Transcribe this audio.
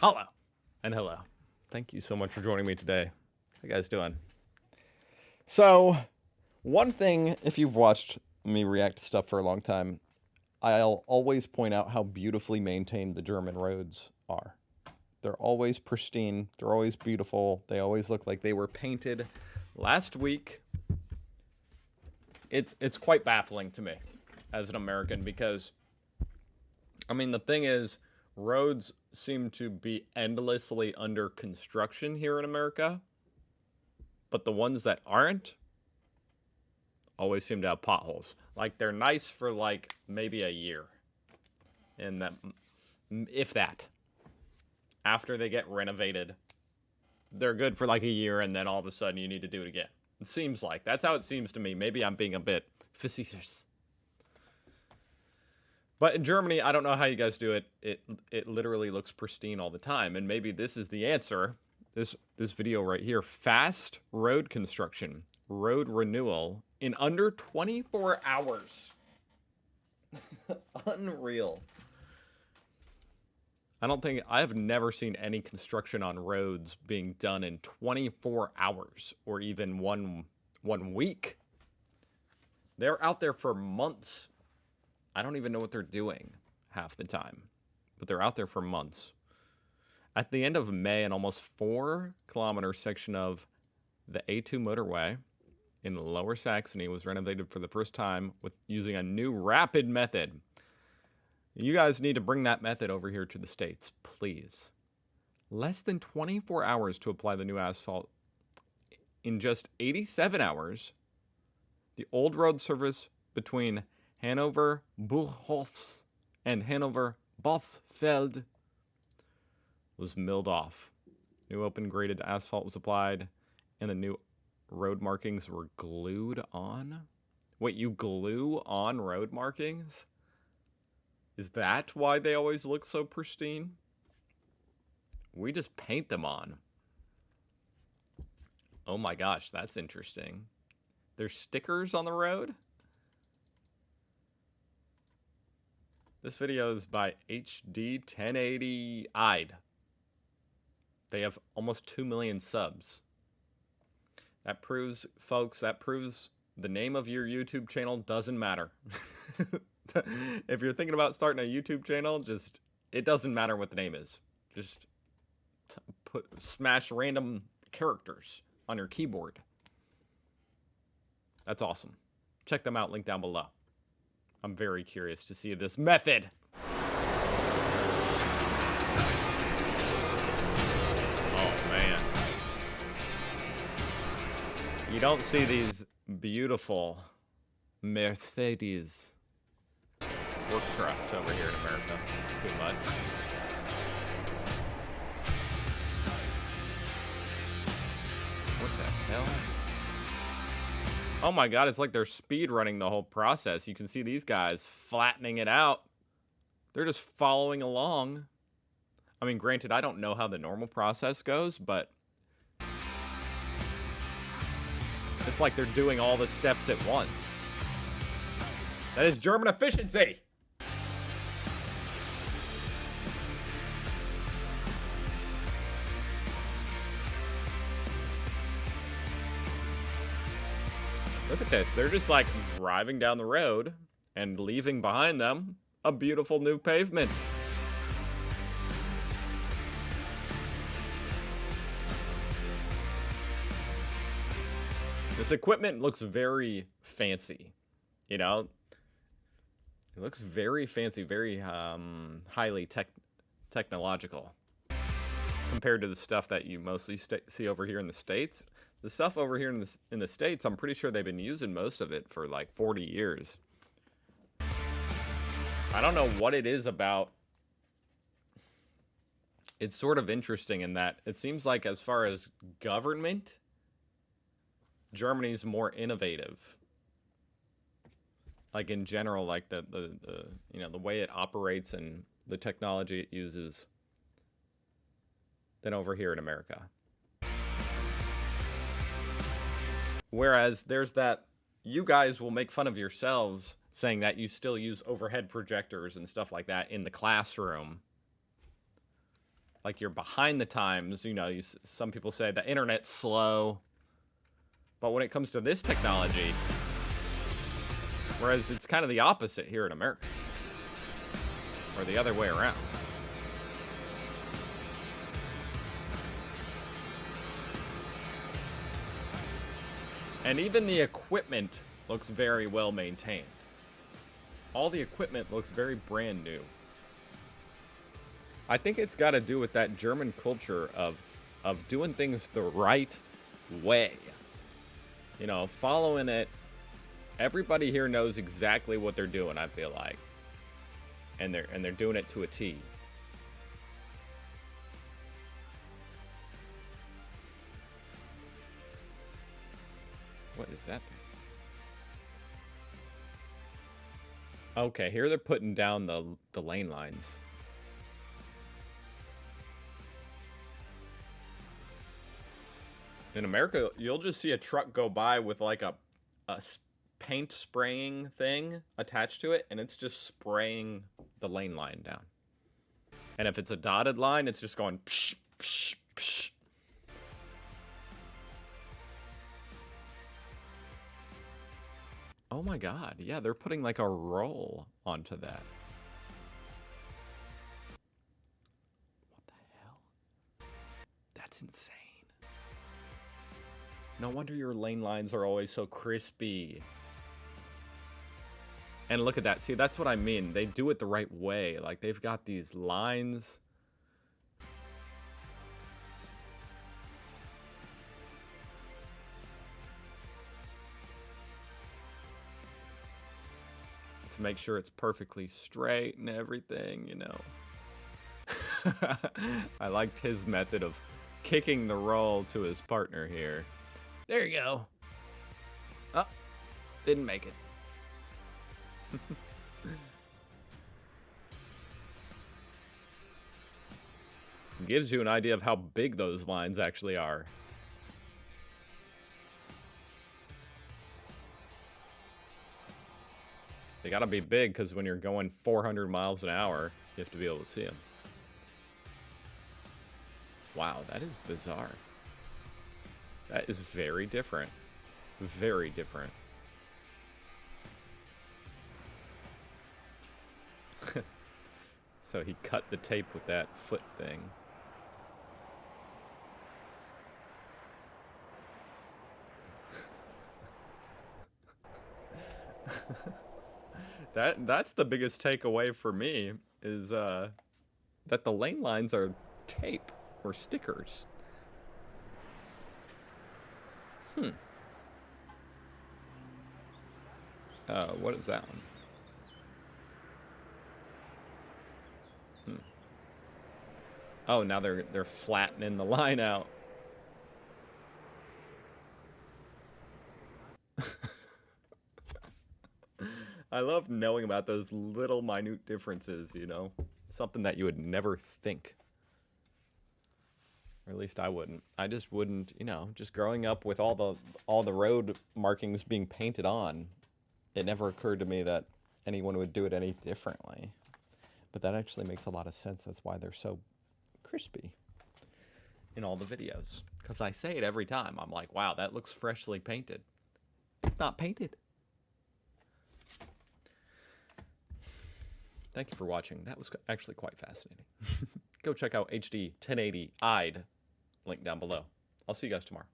Hello and hello. Thank you so much for joining me today. How you guys doing? So, one thing, if you've watched me react to stuff for a long time, I'll always point out how beautifully maintained the German roads are. They're always pristine. They're always beautiful. They always look like they were painted last week. It's quite baffling to me as an American because, I mean, the thing is, roads seem to be endlessly under construction here in America, but the ones that aren't always seem to have potholes. Like, they're nice for like maybe a year, and that, if that, after they get renovated, they're good for like a year, and then all of a sudden you need to do it again. It seems like that's how it seems to me. Maybe I'm being a bit facetious. But in Germany, I don't know how you guys do it. It literally looks pristine all the time. And maybe this is the answer. This video right here. Fast road construction. Road renewal in under 24 hours. Unreal. I've never seen any construction on roads being done in 24 hours or even one week. They're out there for months. I don't even know what they're doing half the time, but they're out there for months. At the end of May, an almost 4-kilometer section of the A2 motorway in Lower Saxony was renovated for the first time with using a new rapid method. You guys need to bring that method over here to the States, please. Less than 24 hours to apply the new asphalt. In just 87 hours, the old road surface between Hanover Buchholz and Hanover Bothsfeld was milled off. New open graded asphalt was applied, and the new road markings were glued on. Wait, you glue on road markings? Is that why they always look so pristine? We just paint them on. Oh my gosh, that's interesting. There's stickers on the road? This video is by HD 1080i'd. They have almost 2 million subs. That proves, folks, the name of your YouTube channel doesn't matter. If you're thinking about starting a YouTube channel, it doesn't matter what the name is. Just smash random characters on your keyboard. That's awesome. Check them out, link down below. I'm very curious to see this method. Oh, man. You don't see these beautiful Mercedes work trucks over here in America too much. What the hell? Oh my god, it's like they're speed running the whole process. You can see these guys flattening it out. They're just following along. I mean, granted, I don't know how the normal process goes, but it's like they're doing all the steps at once. That is German efficiency. Look at this. They're just like driving down the road and leaving behind them a beautiful new pavement. This equipment looks very fancy, you know? It looks very fancy, very highly technological compared to the stuff that you mostly see over here in the States. The stuff over here in the States, I'm pretty sure they've been using most of it for like 40 years. I don't know what it is about. It's sort of interesting in that it seems like as far as government, Germany's more innovative. Like in general, like the way it operates and the technology it uses than over here in America. Whereas there's that, you guys will make fun of yourselves saying that you still use overhead projectors and stuff like that in the classroom. like you're behind the times. You know, some people say the internet's slow. But when it comes to this technology, whereas it's kind of the opposite here in America, or the other way around. And even the equipment looks very well maintained. All the equipment looks very brand new. I think it's got to do with that German culture of doing things the right way. You know, following it. Everybody here knows exactly what they're doing, I feel like. And they're doing it to a T. What is that thing? Okay, here they're putting down the lane lines. In America, you'll just see a truck go by with like a paint spraying thing attached to it, and it's just spraying the lane line down. And if it's a dotted line, it's just going psh, psh, psh. Oh my god, yeah, they're putting like a roll onto that. What the hell? That's insane. No wonder your lane lines are always so crispy. And look at that. See, that's what I mean. They do it the right way. Like, they've got these lines. To make sure it's perfectly straight and everything, you know. I liked his method of kicking the roll to his partner here. There you go. Oh, didn't make it. Gives you an idea of how big those lines actually are. They gotta be big because when you're going 400 miles an hour, you have to be able to see them. Wow, that is bizarre. That is very different. Very different. So he cut the tape with that foot thing. That's the biggest takeaway for me is that the lane lines are tape or stickers. What is that one? Oh, now they're flattening the line out. I love knowing about those little minute differences, you know? Something that you would never think. Or at least I wouldn't. I just wouldn't, you know, just growing up with all the road markings being painted on, it never occurred to me that anyone would do it any differently. But that actually makes a lot of sense. That's why they're so crispy in all the videos. Because I say it every time. I'm like, wow, that looks freshly painted. It's not painted. Thank you for watching. That was actually quite fascinating. Go check out HD 1080 IDE, link down below. I'll see you guys tomorrow.